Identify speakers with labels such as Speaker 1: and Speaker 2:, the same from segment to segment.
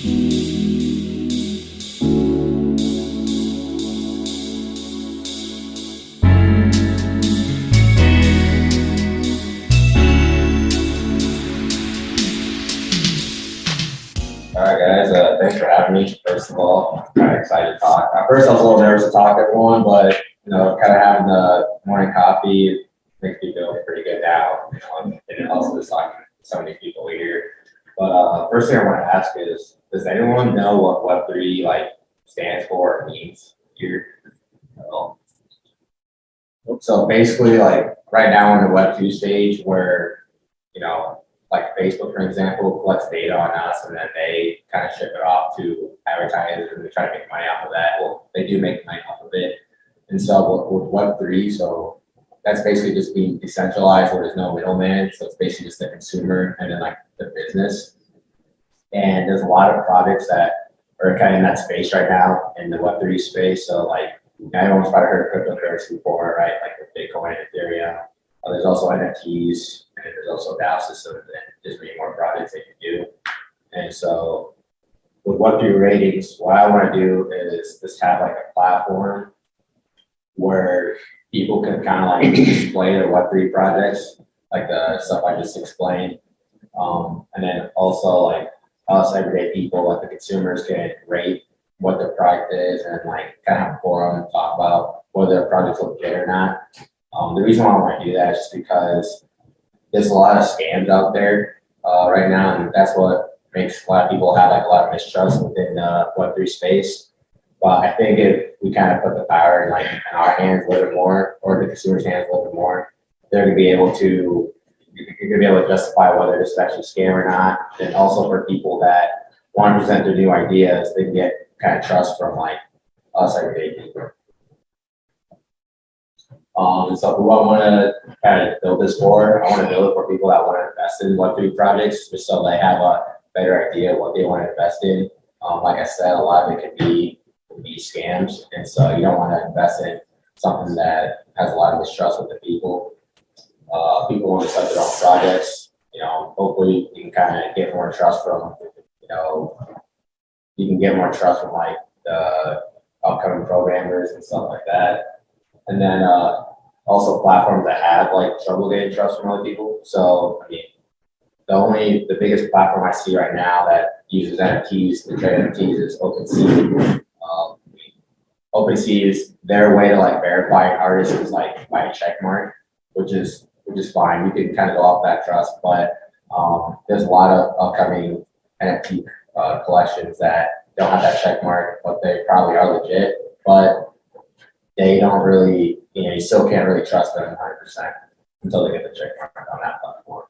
Speaker 1: All right, guys. Thanks for having me. First of all, I'm kind of excited to talk. At first, I was a little nervous to talk to everyone, but kind of having the morning coffee makes me feel pretty good now. And also just talking to so many people here. But first thing I want to ask is, does anyone know what Web3 stands for or means here? No. So basically, right now we're in the Web2 stage where like Facebook, for example, collects data on us and then they kind of ship it off to advertisers and they try to make money off of that. Well, they do make money off of it. And so with Web3, so that's basically just being decentralized where there's no middleman. So it's basically just the consumer and then the business. And there's a lot of projects that are kind of in that space right now in the Web3 space. So everyone's probably heard of cryptocurrency before, right? Like with Bitcoin, Ethereum. There's also NFTs, and there's also DAO systems, and there's many more projects they can do. And so with Web3Ratings, what I want to do is just have a platform where people can kind of display their Web3 projects, like the stuff I just explained. And then also us everyday people, like the consumers, can rate what their product is and kind of have a forum and talk about whether their products look good or not. The reason why I want to do that is just because there's a lot of scams out there right now, and that's what makes a lot of people have a lot of mistrust within the Web3 space. But I think if we kind of put the power in our hands a little bit more, or the consumer's hands a little bit more, they're going to be able to justify whether this is actually a scam or not. And also for people that want to present their new ideas, they can get kind of trust from us everyday people. And so who I want to kind of build this for, I want to build it for people that want to invest in Web3 projects, just so they have a better idea of what they want to invest in. Like I said, a lot of it can be scams, and so you don't want to invest in something that has a lot of mistrust with the people. People want to start their own projects. Hopefully you can kind of get more trust from, you can get more trust from the upcoming programmers and stuff like that. And then also platforms that have trouble getting trust from other people. So I mean, the biggest platform I see right now that uses NFTs to trade NFTs is OpenSea. OpenSea is their way to verify an artist is by a check mark, which is fine. You can kind of go off that trust, but there's a lot of upcoming NFT collections that don't have that check mark, but they probably are legit. But they don't really, you still can't really trust them 100% until they get the check mark on that platform.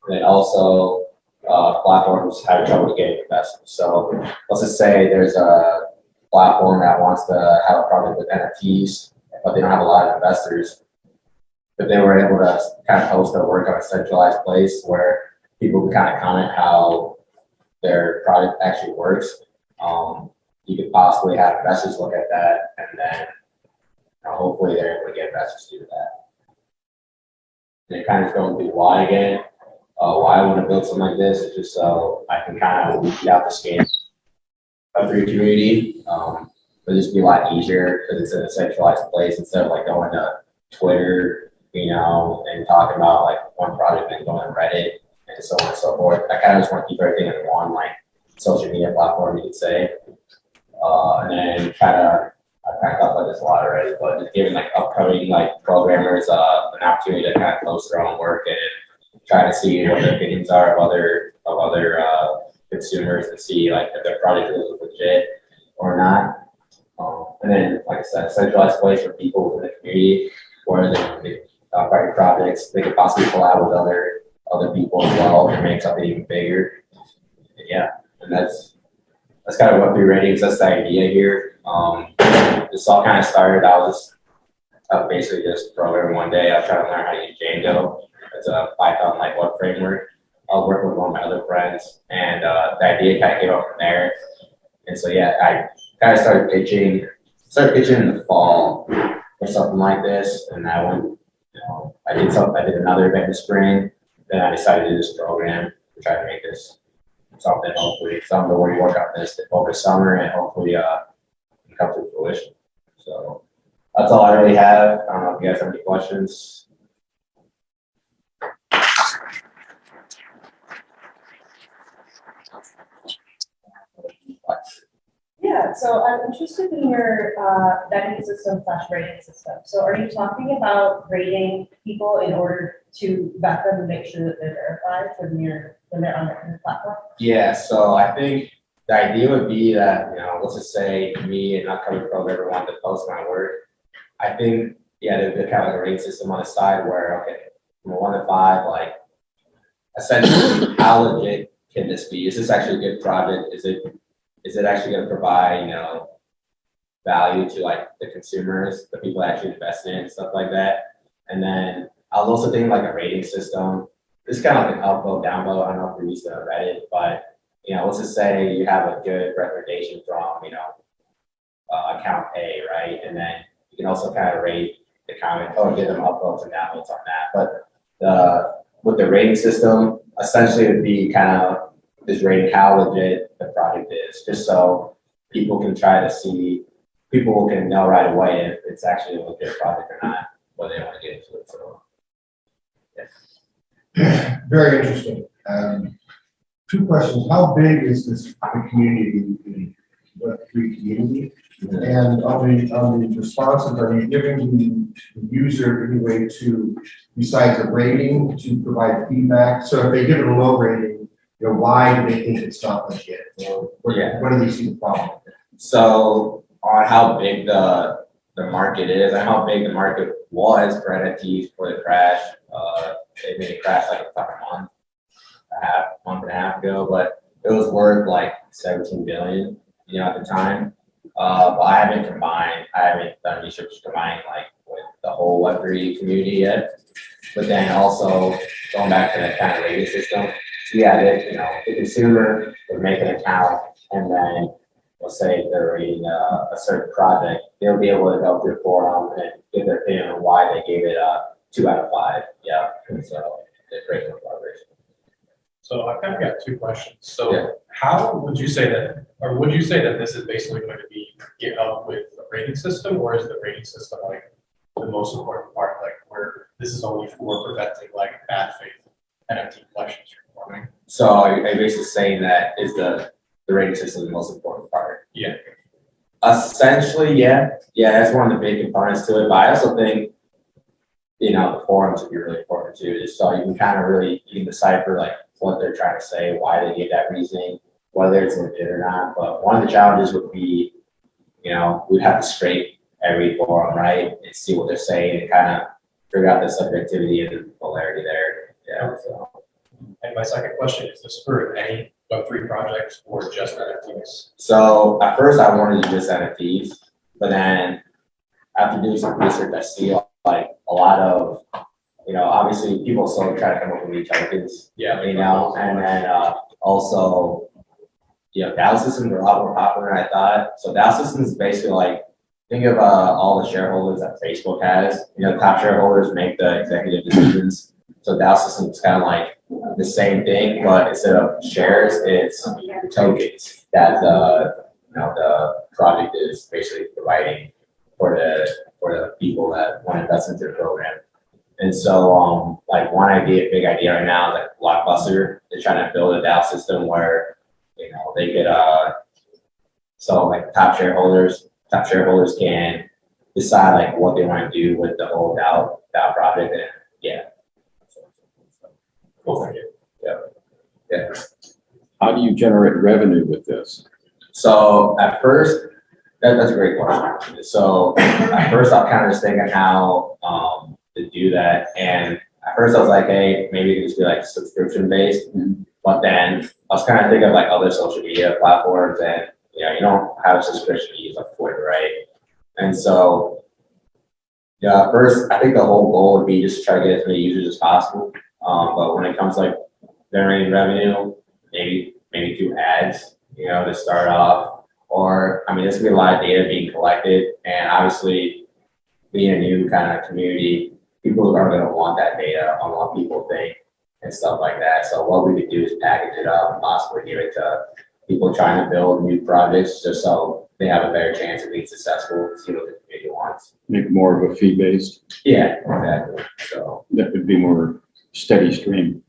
Speaker 1: And then also, platforms have trouble getting investors. So let's just say there's a platform that wants to have a project with NFTs, but they don't have a lot of investors. If they were able to kind of host their work on a centralized place where people can kind of comment how their product actually works, you could possibly have investors look at that, and then hopefully they're able to get investors to do that. And it kind of going to why again. Why I want to build something like this is just so I can kind of weed out the scam of the community. It'll just be a lot easier because it's in a centralized place instead of going to Twitter, and talking about one project and going on Reddit and so on and so forth. I kind of just want to keep everything in one social media platform, you could say. And then I've kind of talked about this a lot already, but just giving upcoming programmers an opportunity to kind of post their own work and try to see what the opinions are of other consumers to see if their product is legit or not. And then, like I said, a centralized place for people within the community where they talk about your projects. They could possibly collab with other people as well and make something even bigger. And yeah, and that's kind of Web3Ratings. That's the idea here. This all kind of started. I was basically just programming one day. I was trying to learn how to use Django. It's a Python web framework. I was working with one of my other friends, and the idea kind of came up from there. And so yeah, I kind of started pitching in the fall or something like this, and I went. I did another event in the spring. Then I decided to do this program to try to make this something, hopefully, something where you work on this over summer and hopefully come to fruition. So that's all I really have. I don't know if you guys have any questions.
Speaker 2: Yeah, so I'm interested in your vetting system / rating system. So are you talking about rating people in order to vet them and make sure that they're verified when they're on your platform?
Speaker 1: Yeah, so I think the idea would be that, you know, let's just say me and upcoming pro ever wanted to post my work. I think, yeah, there'd be kind of like a rating system on the side where, okay, from a 1 to 5, like, essentially, how legit can this be? Is this actually a good project? Is it actually going to provide, you know, value to like the consumers, the people that actually invest in it and stuff like that? And then I was also thinking like a rating system. This is kind of like an up vote, down vote. I don't know if you're used to Reddit, but you know, let's just say you have a good recommendation from, you know, account A, right? And then you can also kind of rate the comment or give them up votes and down votes on that. But with the rating system, essentially it would be kind of just rating how legit the project is, just so people can try to see, people can know right away if it's actually a legit project or not, whether they want to get into it. So,
Speaker 3: yeah. Very interesting. 2 questions. How big is this the community, the Web3 community? And on the responses, are you giving the user any way to, besides a rating, to provide feedback? So if they give it a low rating, you know, why do they think it's not legit? Or what do they see the problem with it?
Speaker 1: So on how big the market is and how big the market was for NFTs for the crash, they made it crash like a month and a half ago, but it was worth like 17 billion, you know, at the time. But I haven't done research combining like with the whole Web3 community yet. But then also going back to that kind of rating system, yeah, you know, the consumer would make an account and then let's say if they're rating a certain project, they'll be able to go through the forum and give their opinion on why they gave it a 2 out of 5. Yeah, and so it's great collaboration.
Speaker 4: So I've kind of got 2 questions. So
Speaker 1: Yeah.
Speaker 4: how would you say that, or would you say that this is basically going to be GitHub with a rating system, or is the rating system like the most important part, like where this is only for preventing like bad faith NFT collections from forming?
Speaker 1: So are you basically saying that is the rating system the most important part?
Speaker 4: Yeah.
Speaker 1: Essentially, yeah. Yeah, that's one of the big components to it. But I also think, you know, the forums would be really important too, just so you can kind of really, you can decipher like what they're trying to say, why they gave that reasoning, whether it's legit or not. But one of the challenges would be, you know, we'd have to scrape every forum, right? And see what they're saying and kind of figure out the subjectivity and the polarity there. Yeah. So.
Speaker 4: And my second question, is this for any Web3 projects or just NFTs?
Speaker 1: So at first I wanted to do just NFTs, but then after doing some research, I see like a lot of, you know, obviously people still try to come up with new tokens,
Speaker 4: Yeah.
Speaker 1: you know, and then also, you know, DAO systems are a lot more popular than I thought. So DAO systems is basically like, think of all the shareholders that Facebook has. You know, the top shareholders make the executive decisions. So DAO system is kind of like the same thing, but instead of shares, it's tokens that the project is basically providing for the people that want to invest into the program. And so, like big idea right now is like Blockbuster is trying to build a DAO system where, you know, they could, so like top shareholders can decide like what they want to do with the whole DAO project, and yeah.
Speaker 4: Cool, thank you.
Speaker 1: Yeah.
Speaker 5: How do you generate revenue with this?
Speaker 1: So at first, that's a great question. So at first I was kind of just thinking how to do that, and at first I was like, hey, maybe it could just be like subscription based. But then I was kind of thinking of like other social media platforms, and you know, you don't have a subscription to use like Twitter, right? And so, yeah, at first I think the whole goal would be just to try to get as many users as possible. But when it comes to like generating revenue, maybe through ads, you know, to start off, or I mean, there's gonna be a lot of data being collected, and obviously, being a new kind of community, people are going to want that data on what people think. and stuff like that. So what we could do is package it up and possibly give it to people trying to build new projects, just so they have a better chance of being successful, see what the community wants.
Speaker 5: Make more of a fee-based,
Speaker 1: Yeah, exactly. So,
Speaker 5: that would be more steady stream.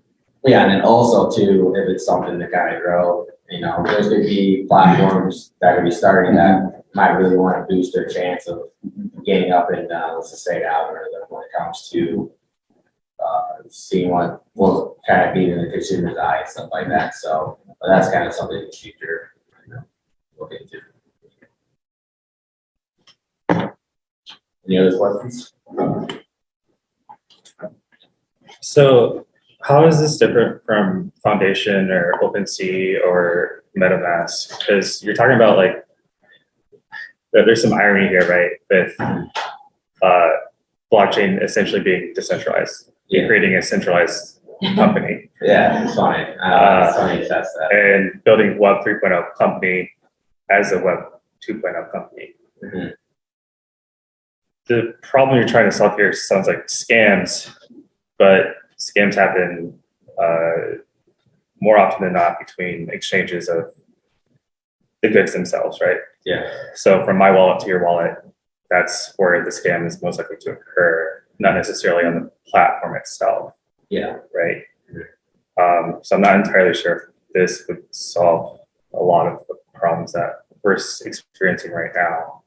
Speaker 1: yeah, and then also too, if it's something to kind of grow, you know, there's gonna be platforms that are gonna be starting that might really want to boost their chance of getting up in, let's just say, the algorithm when it comes to seeing what will kind of be in the consumer's eye and stuff like that. So, but that's kind of something in the future, you know, look into. Any other questions?
Speaker 6: So how is this different from Foundation or OpenSea or MetaMask? Because you're talking about like, there's some irony here, right? With blockchain essentially being decentralized,
Speaker 1: Yeah.
Speaker 6: creating a centralized company,
Speaker 1: Yeah, it's funny. It's funny to test that.
Speaker 6: and building Web 3.0 company as a Web 2.0 company.
Speaker 1: Mhm.
Speaker 6: The problem you're trying to solve here sounds like scams, but scams happen more often than not between exchanges of the goods themselves, right?
Speaker 1: Yeah.
Speaker 6: So from my wallet to your wallet, that's where the scam is most likely to occur, not necessarily on the platform itself,
Speaker 1: Yeah.
Speaker 6: right? So I'm not entirely sure if this would solve a lot of the problems that we're experiencing right now.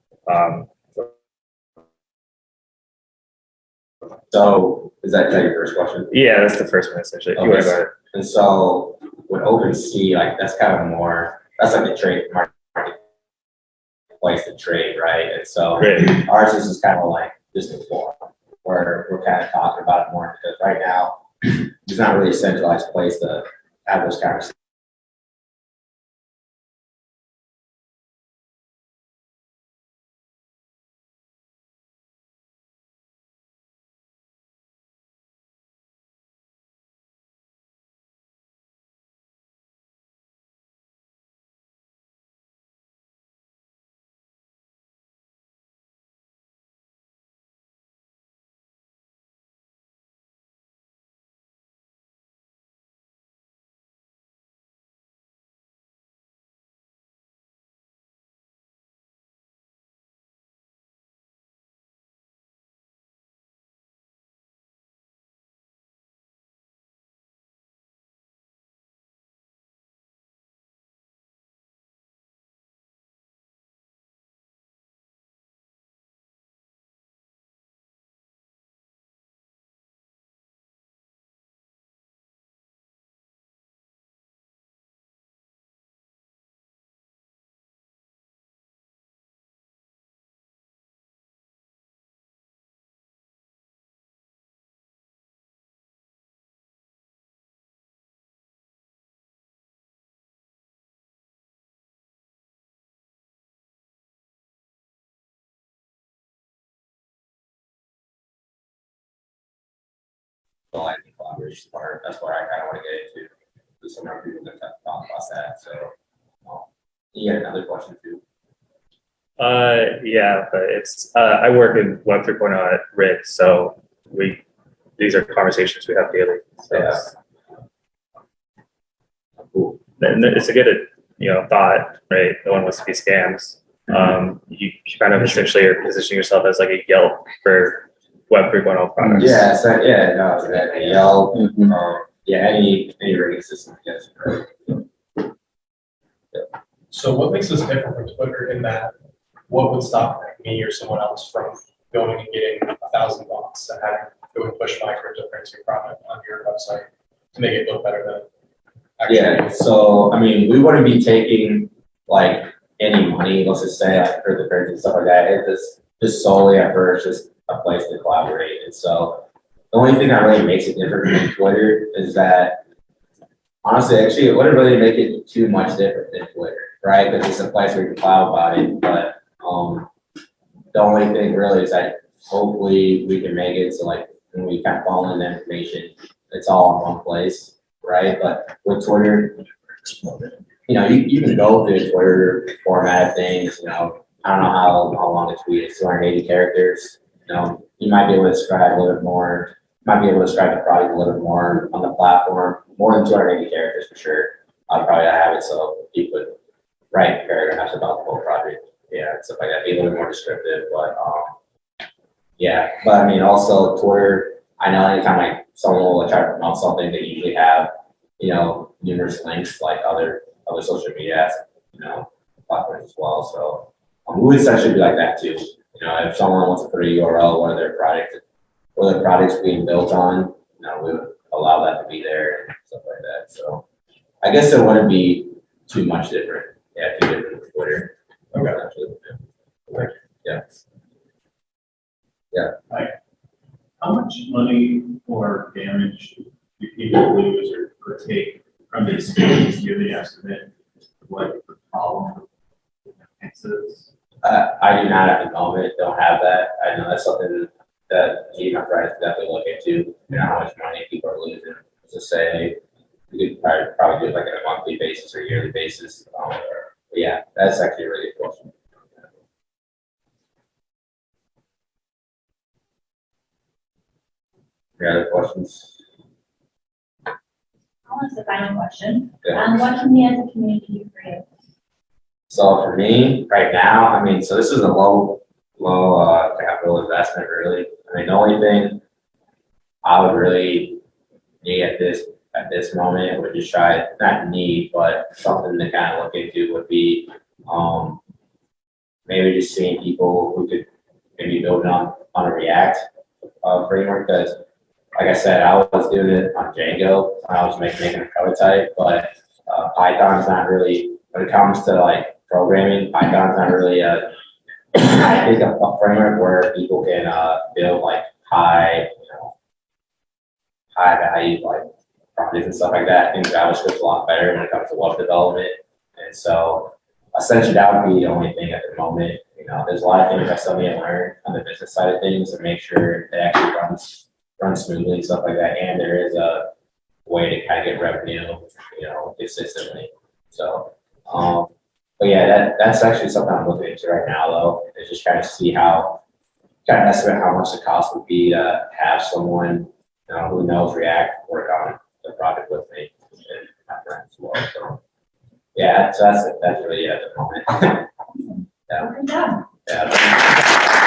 Speaker 1: So is that your first question?
Speaker 6: Yeah, that's the first one essentially. If you want to
Speaker 1: And so with OpenSea, like that's kind of more, that's like a trade market place to trade, right? And so
Speaker 6: Right.
Speaker 1: ours is just kind of like just a forum where we're kind of talking about it more because right now there's not really a centralized place to have those conversations. So like the collaboration part, that's what I kind of want to get into. There's some other people that talk about that. So you got another question too?
Speaker 6: yeah, but it's I work in Web 3.0 at RIT, so these are conversations we have daily. So
Speaker 1: Yeah. Cool.
Speaker 6: and it's a good thought, right? No one wants to be scams. You kind of essentially are positioning yourself as like a Yelp for Web 3.0 products.
Speaker 1: Yeah, so yeah, no, exactly. Yelp, yeah, any rating system, yes, right.
Speaker 4: So what makes us different from Twitter in that, what would stop me or someone else from going and getting 1,000 bots and having to go and push my cryptocurrency product on your website to make it look better than actually?
Speaker 1: Yeah, so I mean, we wouldn't be taking like any money, let's just say like for the crypto and stuff like that. It's just solely at first just a place to collaborate. And so the only thing that really makes it different from Twitter is that honestly, actually, it wouldn't really make it too much different than Twitter, right? Because it's a place where you can cloud about it. But the only thing really is that hopefully we can make it so like when we kind of follow in the information, it's all in one place, right? But with Twitter, you know, you can go through the Twitter format things, you know, I don't know how long a tweet is, 280 characters. You know, you might be able to describe a little bit more, might be able to describe the product a little bit more on the platform, more than 280 characters for sure. I'd probably have it so you could write paragraphs about the whole project. Yeah, and stuff like that. Be a little bit more descriptive, but yeah. But I mean, also Twitter. I know anytime like someone will try to promote something, they usually have numerous links like other social media apps, platforms as well. So we would essentially be like that too. If someone wants to put a URL where their product's being built on, we would allow that to be there and stuff like that. So I guess it wouldn't be too much different. Yeah, too different with Twitter.
Speaker 4: Okay.
Speaker 1: Yeah.
Speaker 7: How much money or damage do people lose or take from these scams? Do you have any estimate of what the problem is?
Speaker 1: I do not at the moment, don't have that. I know that's something that me and my friends definitely look into, how much money people are losing. To say, we could probably do it like on a monthly basis or yearly basis. But yeah, that's actually a really good question. Any other questions?
Speaker 8: I'll ask the final question.
Speaker 1: Yeah.
Speaker 8: What can we as a community do for you?
Speaker 1: So for me, right now, I mean, so this is a low capital investment, really. I mean, the only thing I would really need at this moment would just try, not need, but something to kind of look into would be maybe just seeing people who could maybe build on a React framework. Because, like I said, I was doing it on Django when I was making a prototype, but Python's not really, when it comes to like programming, Python's not really a framework where people can build like high value like projects and stuff like that. I think JavaScript's a lot better when it comes to web development. And so essentially that would be the only thing at the moment. There's a lot of things I still need to learn on the business side of things and make sure it actually runs smoothly and stuff like that. And there is a way to kind of get revenue, consistently. So, but yeah, that's actually something I'm looking into right now though, is just trying to see estimate how much the cost would be to have someone, who knows React work on the project with me and my friends as well. So yeah, that's really it at the moment. Yeah.
Speaker 8: Good job.
Speaker 1: Yeah.